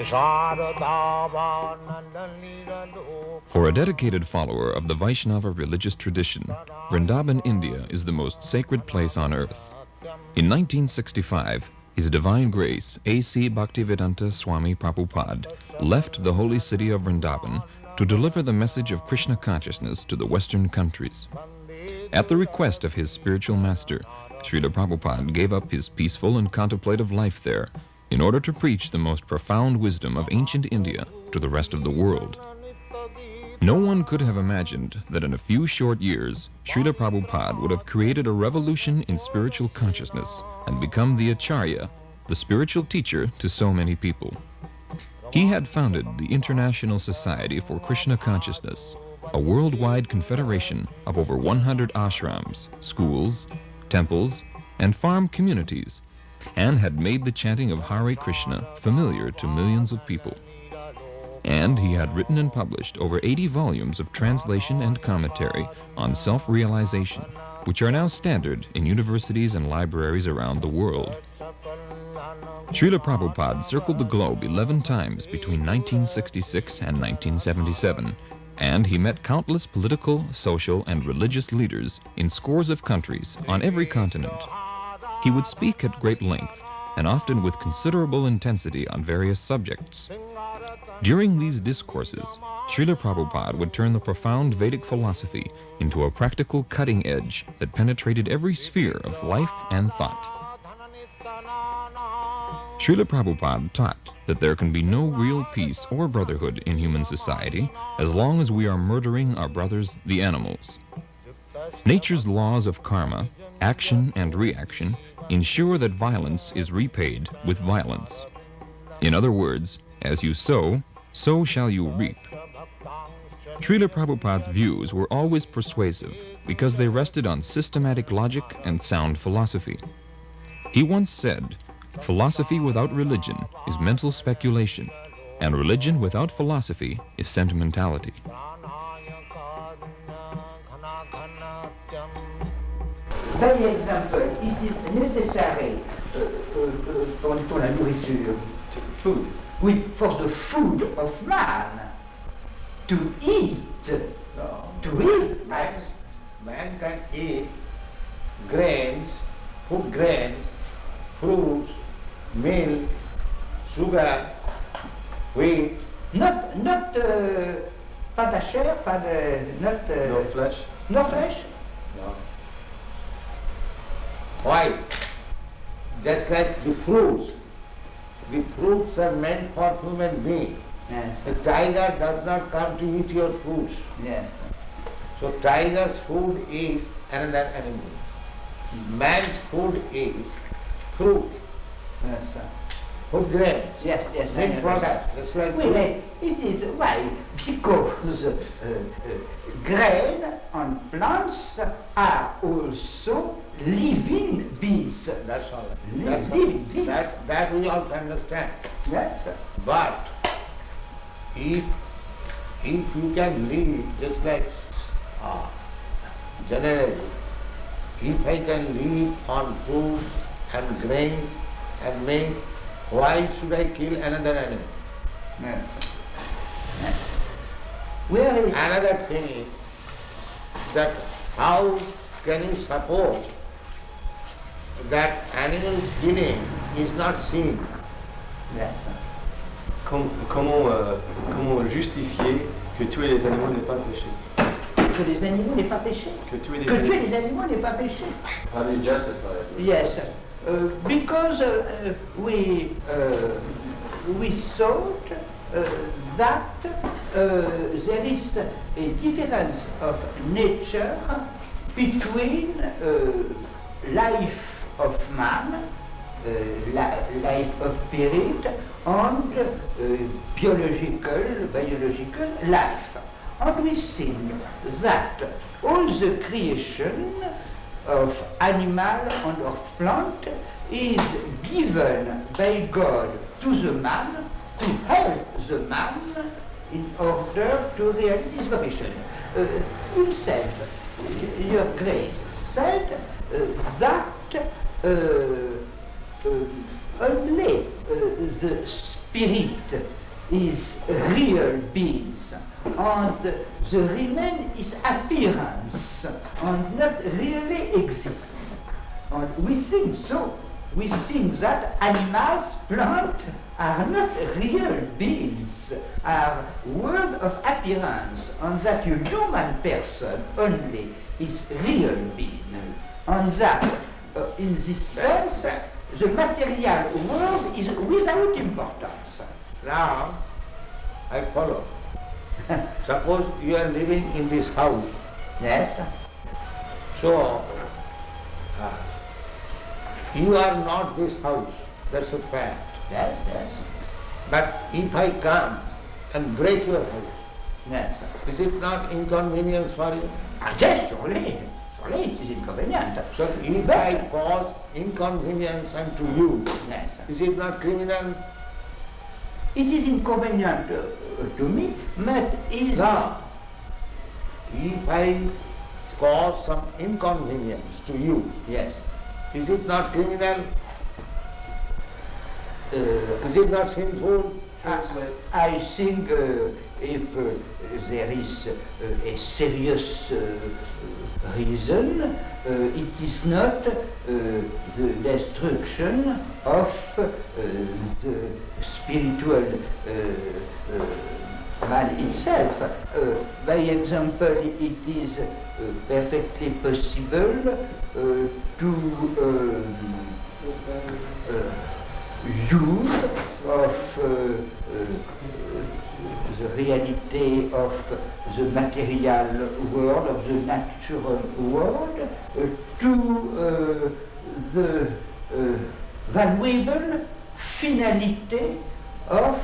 For a dedicated follower of the Vaishnava religious tradition, Vrindavan, India is the most sacred place on earth. In 1965, His Divine Grace A.C. Bhaktivedanta Swami Prabhupāda left the holy city of Vrindavan to deliver the message of Krishna consciousness to the Western countries. At the request of his spiritual master, Srila Prabhupada gave up his peaceful and contemplative life there in order to preach the most profound wisdom of ancient India to the rest of the world. No one could have imagined that in a few short years, Srila Prabhupada would have created a revolution in spiritual consciousness and become the Acārya, the spiritual teacher to so many people. He had founded the International Society for Krishna Consciousness, a worldwide confederation of over 100 ashrams, schools, temples, and farm communities, and had made the chanting of Hare Krishna familiar to millions of people. And he had written and published over 80 volumes of translation and commentary on self-realization, which are now standard in universities and libraries around the world. Srila Prabhupada circled the globe 11 times between 1966 and 1977, and he met countless political, social, and religious leaders in scores of countries on every continent. He would speak at great length, and often with considerable intensity on various subjects. During these discourses, Srila Prabhupada would turn the profound Vedic philosophy into a practical cutting edge that penetrated every sphere of life and thought. Srila Prabhupada taught that there can be no real peace or brotherhood in human society as long as we are murdering our brothers, the animals. Nature's laws of karma, action and reaction, ensure that violence is repaid with violence. In other words, as you sow, so shall you reap. Srila Prabhupada's views were always persuasive because they rested on systematic logic and sound philosophy. He once said, "Philosophy without religion is mental speculation, and religion without philosophy is sentimentality." By example, it is necessary pour la nourriture, food. Oui, for the food of man to eat. To eat. Man can eat grains, food grains, fruits, milk, sugar, wheat. Not pas de chair, pas de No flesh. No flesh. No. Why? Just like the fruits. The fruits are meant for human beings. Yes. The tiger does not come to eat your fruits. Yes. So tiger's food is another animal. Man's food is fruit. Yes, sir. Food grains. Yes, yes. Milk products. That's like Oui, mais it is why? Because grain on plants are also living beings. That's all. Living beings. That we also understand. Yes, sir. But if you can live just like generally, if I can live on food and grains and milk, why should I kill another animal? Yes, sir. Yes. Where is Another thing is that how can you suppose that animal killing is not sin? Yes, sir. Comment justifier que tuer les animaux n'est pas péché? Que les animaux n'est pas péché. Que tuer les animaux n'est pas péché. How do you justify it? Yes, because we thought that there is a difference of nature between life of man, life of spirit, and biological life. And we think that all the creation of animal and of plant is given by God to the man to help the man in order to realize his vocation. Himself, Your Grace, said that only the spirit is real beings, and the remain is appearance, and not really exists. And we think so. We think that animals, plants, are not real beings, are world of appearance, and that a human person only is real being. And that, in this sense, the material world is without importance. Now, I follow. Suppose you are living in this house. Yes. So, you are not this house. That's a fact. Yes, yes. But if I come and break your house, Yes. is it not inconvenience for you? Yes, surely. Surely it is inconvenient. So if I cause inconvenience unto you, Yes. is it not criminal? It is inconvenient to me, but is... No. If I cause some inconvenience to you, Yes. is it not criminal? Is it not sinful? I think if there is a serious reason, it is not the destruction of the spiritual man itself. By example, it is perfectly possible to use of the reality of the material world, of the natural world, to the valuable finality of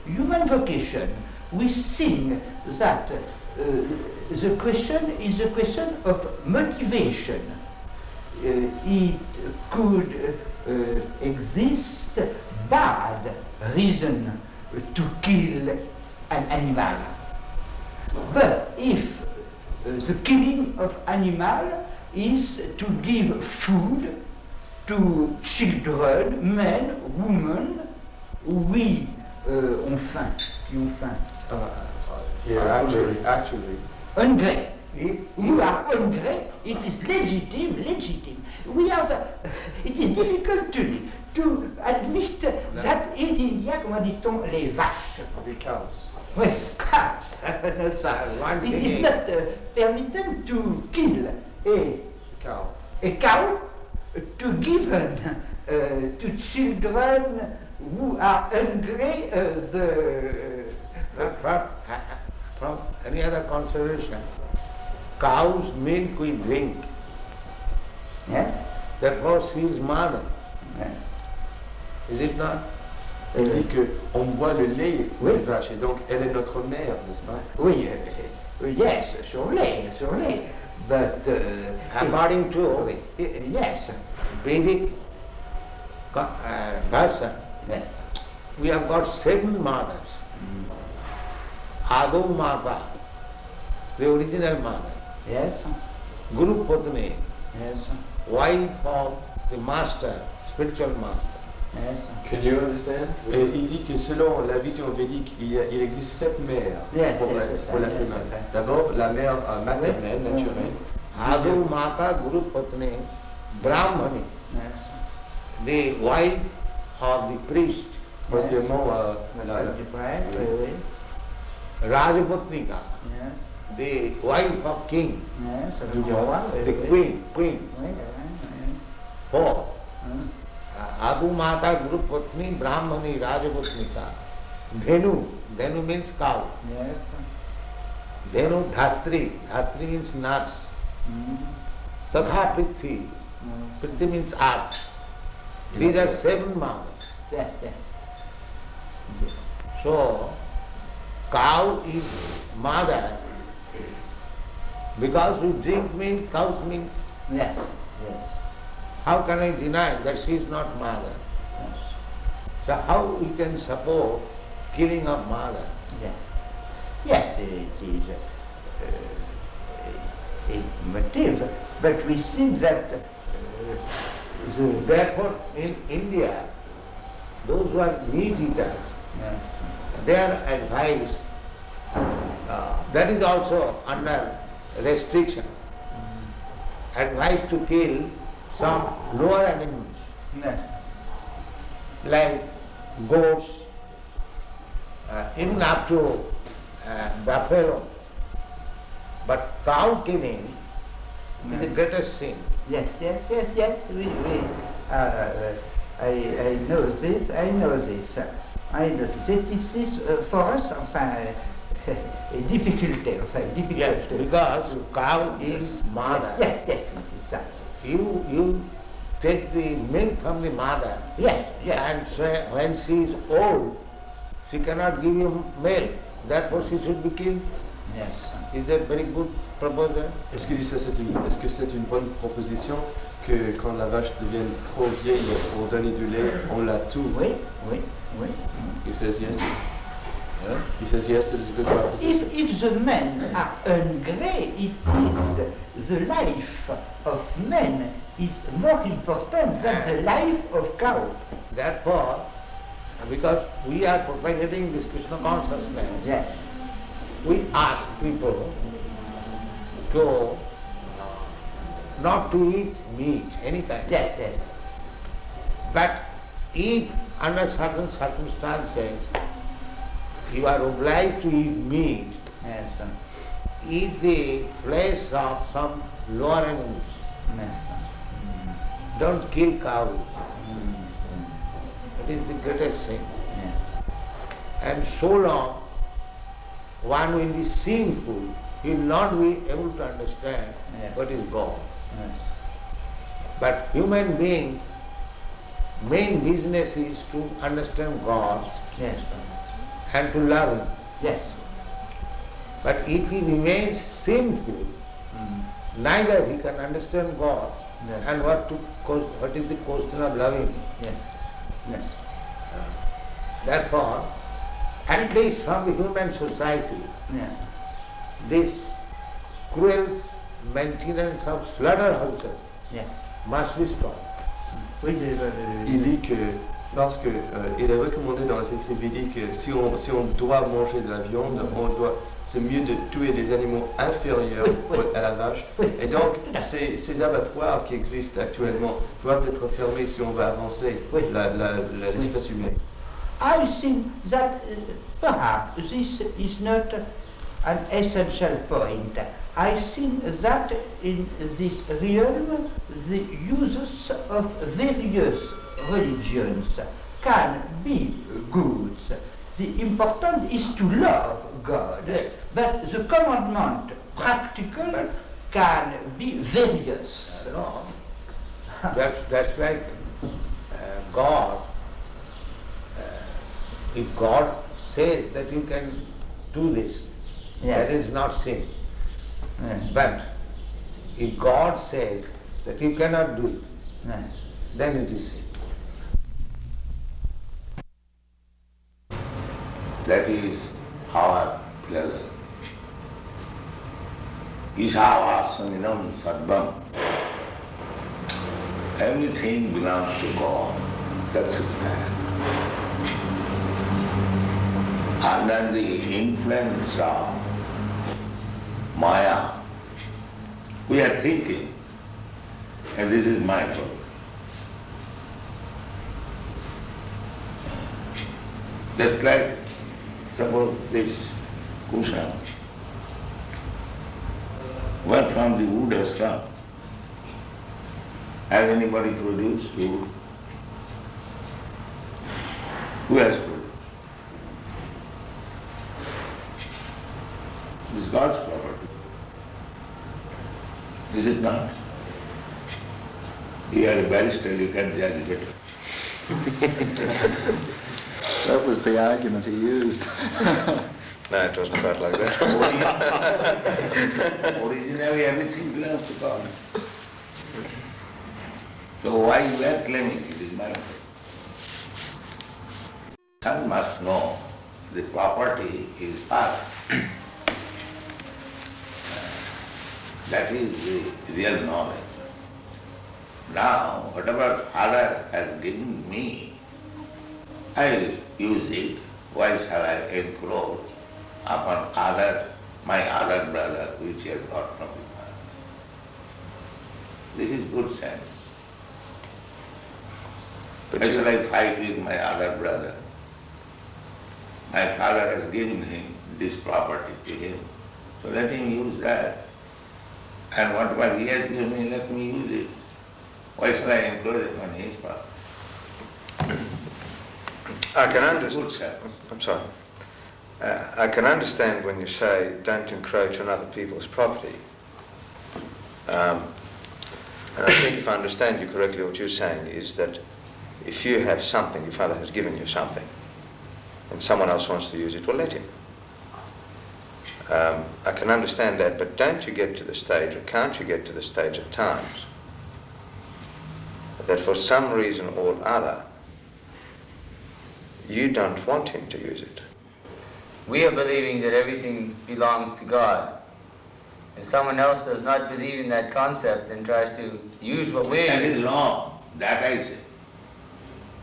human vocation. We think that the question is a question of motivation. It could exist bad reason to kill an animal. But if the killing of animal is to give food to children, men, women, oui, ont faim, qui ont faim. Actually, Hungry. You are hungry, it is legitimate. We have, it is difficult to admit that il y a, comment dit-on, les vaches. the cows. Oui, cows. No, sir. It is not permitted to kill Cow. a cow to give to children who are hungry From any other consideration, cow's milk we drink. Yes? Therefore she is mother. Yes. Is it not? Elle dit qu'on boit le lait Oui. des vaches et donc elle est notre mère, n'est-ce pas? Oui, yes, surely. But According to yes, Vedic version, yes. we have got 7 mothers. Ado Mata, the original mother. Yes, Guru Patni, yes, wife of the master, spiritual master. yes. Can you understand? Et il dit que selon la vision védique, il existe 7 mères Yes, pour yes, la yes, humaine. yes. D'abord, la mère maternelle, Oui. naturelle. Ado Mata, Guru Patni, Brahmani, Yes. the wife of the priest, Troisièmement, Rajaputnika, Yes, the wife of king, yes, the queen. Oui, 4. Adu Mata, Guru Patni, Brahmani, Rajaputnika. Dhenu means cow. yes. Dhenu Dhatri means nurse. Tatha Prithvi means earth. These are 7 mothers. Yes, yes. So, cow is mother because we drink milk, cow's milk. Yes, yes, How can I deny that she is not mother? yes. So how we can support killing of mother? Yes, yes, it is a motive, but we think that Therefore, in India, those who are meat eaters, their advice, that is also under restriction. Advice to kill some lower animals, like goats, even up to buffalo. But cow killing is the greatest sin. Yes. I know this. I know this. It is for us, a difficulty. Yes, because cow is mother. Yes, it is such. You take the milk from the mother. Yes. And so when she is old, she cannot give you milk. Therefore she should be killed. Yes. Is that very good proposal? Est-ce que c'est une bonne proposition que quand la vache devient trop vieille pour donner du lait, on la tue? Oui. He says yes. He says yes, it is a good proposition. If the men are hungry, it is the life of men is more important than the life of cow. Therefore, because we are propagating this Krishna consciousness, Yes. we ask people to not to eat meat, any kind. Yes. But if under certain circumstances you are obliged to eat meat, Yes. eat the flesh of some lower animals. Yes. Don't kill cows. It is the greatest sin. Yes. And so long one will be sinful, he will not be able to understand Yes. what is God. Yes. But human being, main business is to understand God Yes. and to love Him. Yes. But if he remains sinful, neither he can understand God Yes. and what is the question of loving Him. Yes. Therefore, at least from the human society, Yes. this cruel maintenance of slaughterhouses Yes. must be stopped. Il dit que parce que il est recommandé dans les écrits védiques que si on doit manger de la viande, c'est mieux de tuer des animaux inférieurs à la vache. Et donc ces abattoirs qui existent actuellement doivent être fermés si on veut avancer l'espèce humaine. I think that perhaps this is not an essential point. I think that in this realm the uses of various religions can be good. The important is to love God, but the commandment practical can be various. No. That's like God. If God says that you can do this, Yes. that is not sin. Yes. But if God says that you cannot do it, Yes. then it is sin. That is our pleasure. Isāvāsamidam sarvam. Everything belongs to God. That's it. Under the influence of Maya, we are thinking, and this is my fault. Just like, suppose this cushion, where from the wood has come? Has anybody produced wood? Who has produced? It is God's property. Is it not? You are a barrister, you can judge better. That was the argument he used. No, it wasn't quite like that. Originally everything belongs to God. So why you are claiming it is my fault? One must know the property is Father. That is the real knowledge. Now, whatever Father has given me, I use it. Why shall I encroach upon my other brother, which he has got from his father? This is good sense. Why shall I fight with my other brother? My father has given him this property to him, so let him use that. And whatever he has given me, let me use it. Why shall I encroach upon his property? I can understand. I'm sorry. I can understand when you say don't encroach on other people's property. And I think if I understand you correctly, what you're saying is that if you have something, your father has given you something, and someone else wants to use it, well, let him. I can understand that, but don't you get to the stage, or can't you get to the stage at times, that for some reason or other, you don't want him to use it? We are believing that everything belongs to God. If someone else does not believe in that concept and tries to use what we're That using... is wrong. That I say.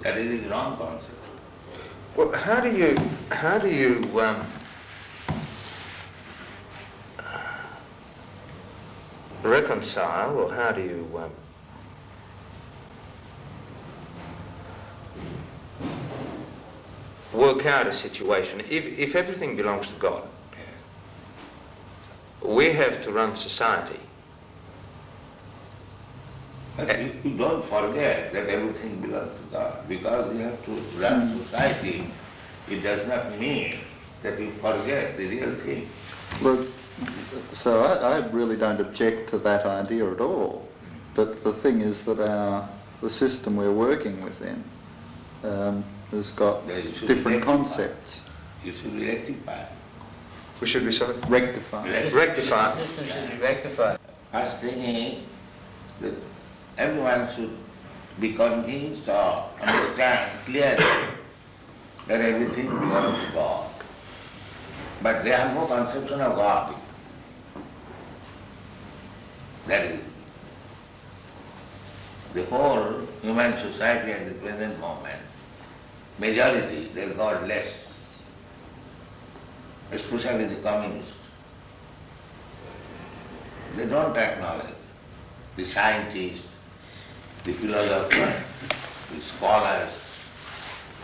That is a wrong concept. Well, how do you reconcile, or how do you work out a situation? If everything belongs to God, we have to run society. But you don't forget that everything belongs to God. Because you have to run society, it does not mean that you forget the real thing. Look, so I really don't object to that idea at all. But the thing is that the system we're working within has got different concepts. You should be rectified. We should be sorry? Rectified. Rectify. The system should be rectified. First thing is that everyone should be convinced or understand clearly that everything belongs to God. But they have no conception of God. That is the whole human society at the present moment. Majority, they are godless, especially the communists. They don't acknowledge the scientists, the philosophers, the scholars,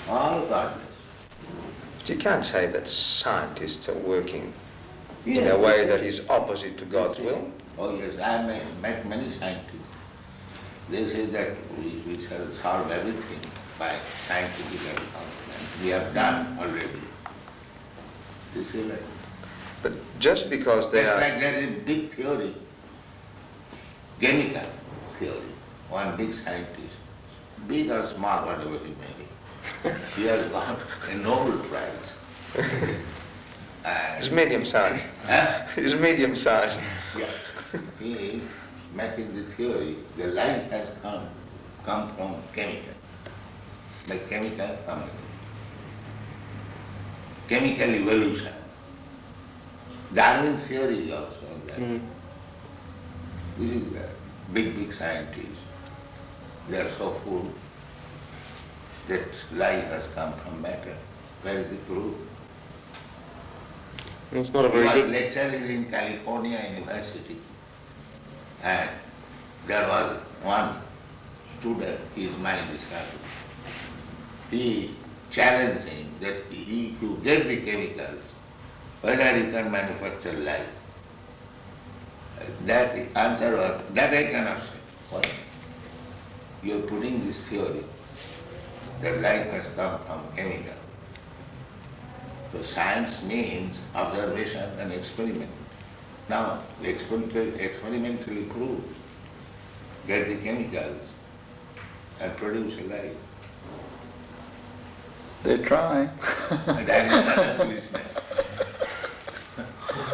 all godless. But you can't say that scientists are working in a way that is opposite to God's will. Oh yes, I have met many scientists. They say that we shall solve everything by scientific advancement. We have done already. They say like, But just because they are... like there is a big theory, chemical theory, one big scientist, big or small, whatever he may be, he has got a Nobel Prize. It's medium-sized. Huh? It's medium-sized. Yeah. He is making the theory, the life has come from chemical, by chemical coming. Chemical evolution. Darwin's theory is also that. This is the big scientists. They are so full that life has come from matter. Where is the proof? It's not a He very was good... lecturing in California University, and there was one student, his mind is happy. He challenged him that he to get the chemicals, whether he can manufacture life. That answer was, that I cannot say. Why? You are putting this theory that life has come from chemical. So science means observation and experiment. Now, experimentally prove, get the chemicals and produce a life. They're trying. And that is another business.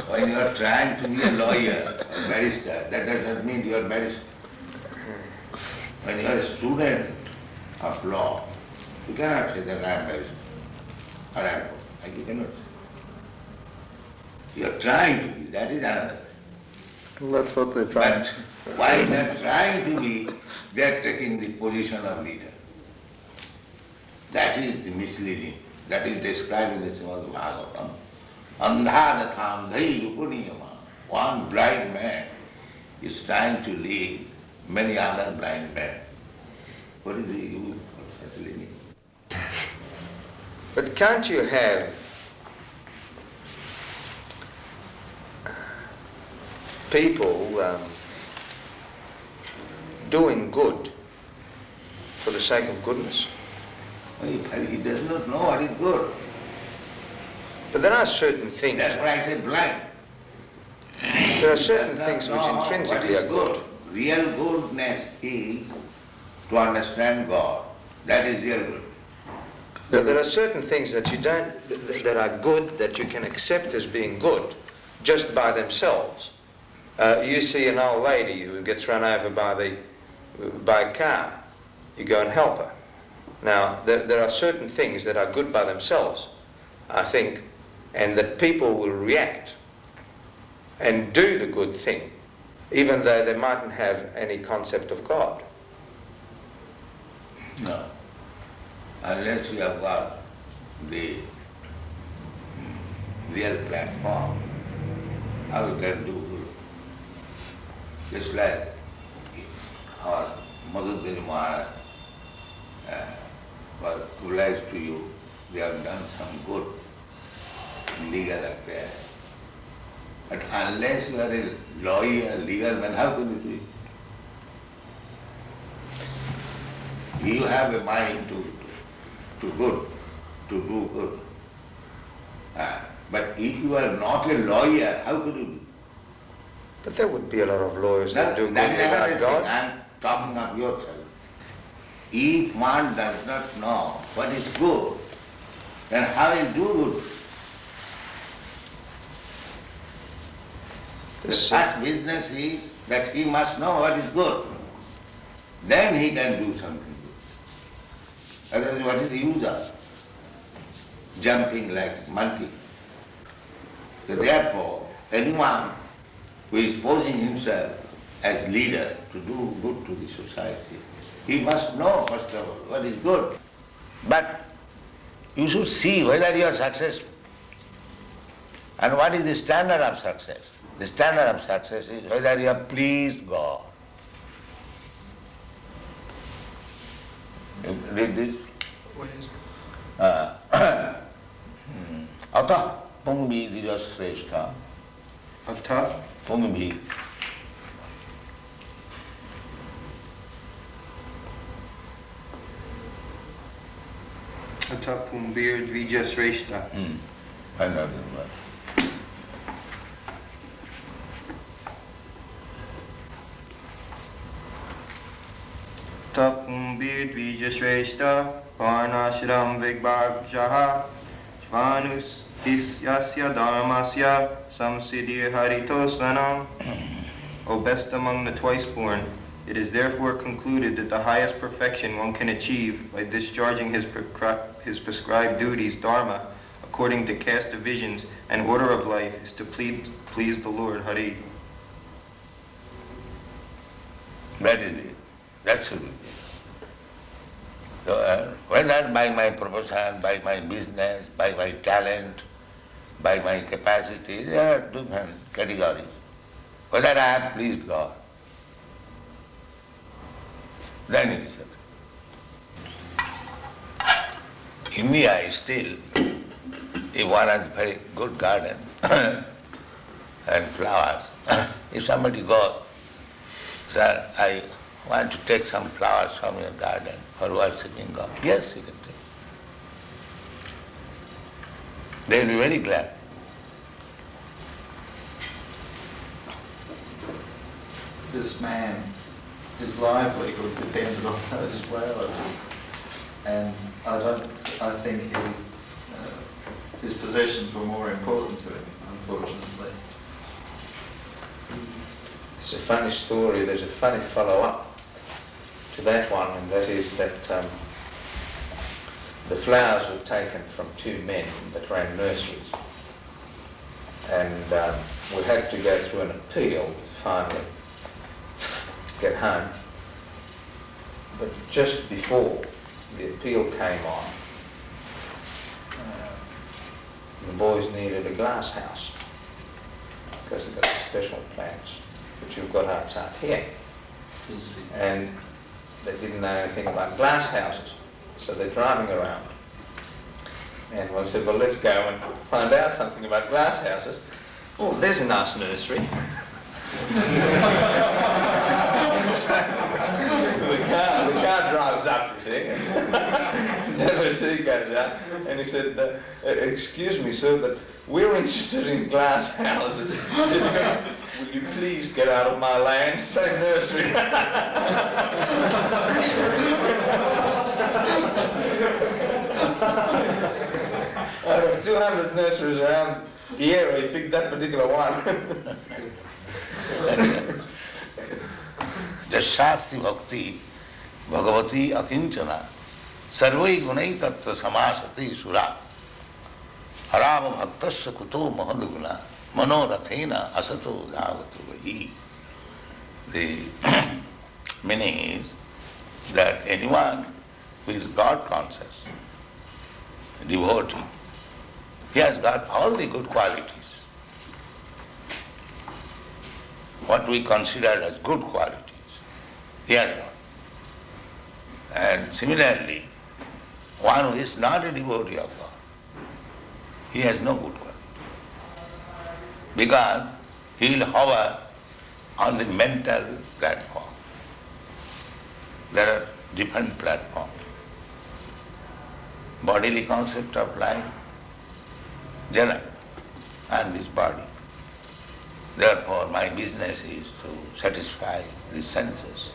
When you are trying to be a lawyer or barrister, that does not mean you are barrister. When you are a student of law, you cannot say that I am barrister or advocate. You cannot say. You are trying to be, that is another thing. Well, that's what they're trying. But while they are trying to be, they are taking the position of leader. That is the misleading. That is described in the Srimad Bhagavatam. Andhadatham dhairupuniyama. One blind man is trying to lead many other blind men. What is the use of such leading? But can't you have people doing good for the sake of goodness? He does not know what is good. But there are certain things. That's why I say blind. There are certain things which intrinsically are good. Real goodness is to understand God. That is real good. But there are certain things that you don't, that are good, that you can accept as being good, just by themselves. You see an old lady who gets run over by a car. You go and help her. Now, there are certain things that are good by themselves, I think, and that people will react and do the good thing, even though they mightn't have any concept of God. No. Unless you have got the real platform, how you can do good? Just like our Madhudari Maharaj was obliged to you, they have done some good legal affair. But unless you are a lawyer, legal man, how can you do it? You have a mind to do good. But if you are not a lawyer, how could you do? But there would be a lot of lawyers that do good That is without another God. thing. I am talking of yourself. If one does not know what is good, then how will do good? The first business is that he must know what is good. Then he can do something good. Otherwise, what is the use of jumping like monkey? So therefore, anyone who is posing himself as leader to do good to the society, he must know, first of all, what is good. But you should see whether you are successful. And what is the standard of success? The standard of success is whether you have pleased God. You read this? What is it? Atah pungbi dijasreshta. Atah Pungbi. Atah pumbir dvijasreshta. Another one. Atah pumbir dvijasreshta. Varnashram vigbhagjaha. Shvanus Isyasya dharmasya samsiddhi haritosanam. O best among the twice-born, it is therefore concluded that the highest perfection one can achieve by discharging his prescribed duties, dharma, according to caste divisions and order of life, is to please the Lord, Hari. That is it. That's it. So, whether by my profession, by my business, by my talent, by my capacity, there are different categories. Whether I have pleased God, then it is success. India is still, if one has a very good garden and flowers, if somebody goes, sir, I want to take some flowers from your garden for worshipping God. Yes, you can take. They will be very glad. This man, his livelihood depended on those flowers, and I think his possessions were more important to him, unfortunately. It's a funny story. There's a funny follow-up to that one, and that is that the flowers were taken from two men that ran nurseries, and we had to go through an appeal finally to get home. But just before the appeal came on, the boys needed a glass house because they've got special plants which you've got outside here. And they didn't know anything about glass houses, so they're driving around. And one said, well, let's go and find out something about glass houses. Oh, there's a nice nursery. So the car drives up, you see, and devotee goes out, and he said, excuse me, sir, but we're interested in glass houses. He said, will you please get out of my land? Say nursery. Out of 200 nurseries around the area, he picked that particular one. Jashasti bhakti bhagavati akinchana sarvai gunai tattva samasati sura harava bhaktasya kuto mahadguna manorathena asato dhavatu vahi. The meaning is that anyone who is God conscious, devotee, he has got all the good qualities. What we consider as good qualities, he has got. And similarly, one who is not a devotee of God, he has no good quality. Because he will hover on the mental platform. There are different platforms. Bodily concept of life, Jana, and this body. Therefore, my business is to satisfy the senses.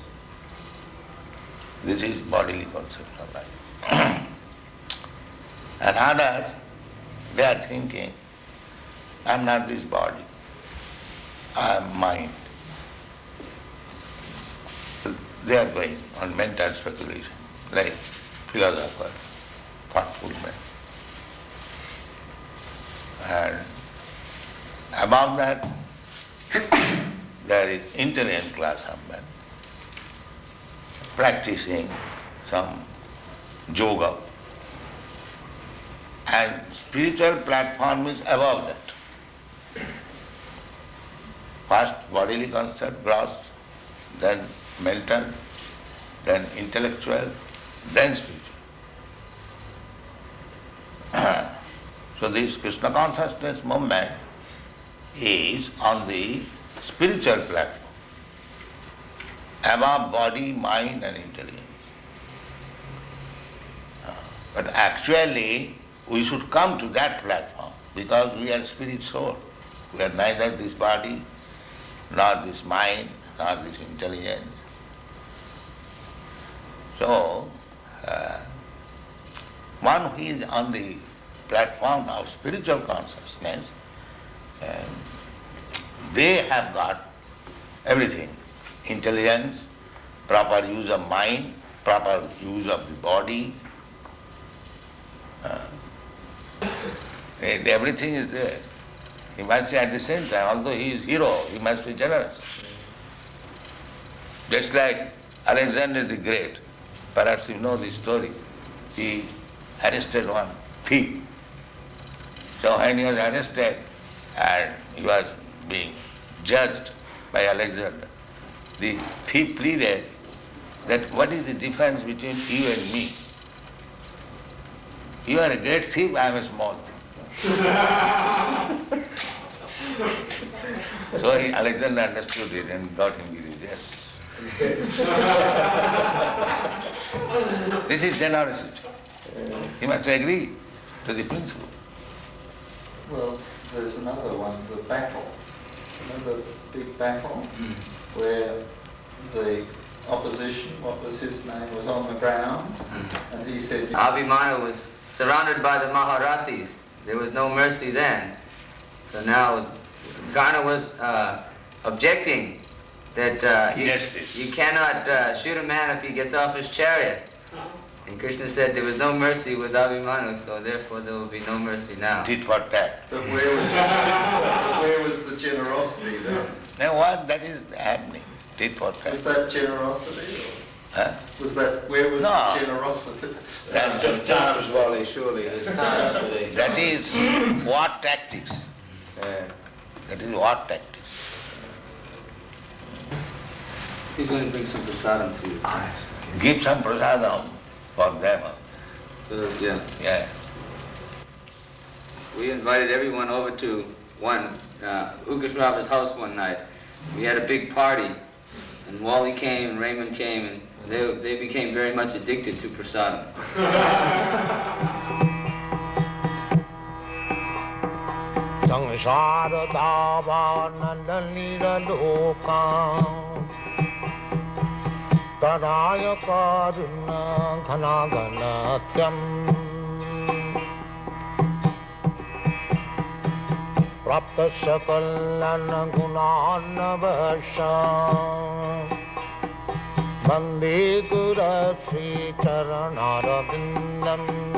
This is bodily concept of life. And others, they are thinking, I am not this body, I am mind. They are going on mental speculation, like philosophers, thoughtful men. And above that, there is intelligent class of men practicing some yoga. And spiritual platform is above that. First bodily concept, gross, then mental, then intellectual, then spiritual. So this Krishna consciousness movement is on the spiritual platform, above body, mind and intelligence. But actually we should come to that platform because we are spirit soul. We are neither this body, nor this mind, nor this intelligence. So, one who is on the platform of spiritual consciousness, they have got everything. Intelligence, proper use of mind, proper use of the body. Everything is there. He must be at the same time, although he is hero, he must be generous. Just like Alexander the Great, perhaps you know the story. He arrested one thief. So when he was arrested and he was being judged by Alexander, the thief pleaded that what is the difference between you and me? You are a great thief, I am a small thief. So Alexander understood it and got him released. Yes. This is generosity. He must agree to the principle. Well, there's another one, the battle. You know the big battle where the opposition, what was his name, was on the ground, and he said... Abhimanyu was surrounded by the Maharathis. There was no mercy then. So now Karna was objecting that you cannot shoot a man if he gets off his chariot. And Krishna said there was no mercy with Abhimanyu, so therefore there will be no mercy now. Tit for tat. But where was the generosity then? Now what that is happening? Tit for tat. Was that generosity? Huh? Was that, where was No. the generosity? That, Just times, Wally, surely. There's times for these. that is war tactics. Yeah. That is war tactics. He's going to bring some prasadam for you. Give some prasadam for them. Yeah. Yeah. We invited everyone over to Ukasrava's house one night. We had a big party, and Wally came and Raymond came, and they became very much addicted to prasadam. Prapta sakalana gunana vasha Bande Gura Sri Charanara Vindam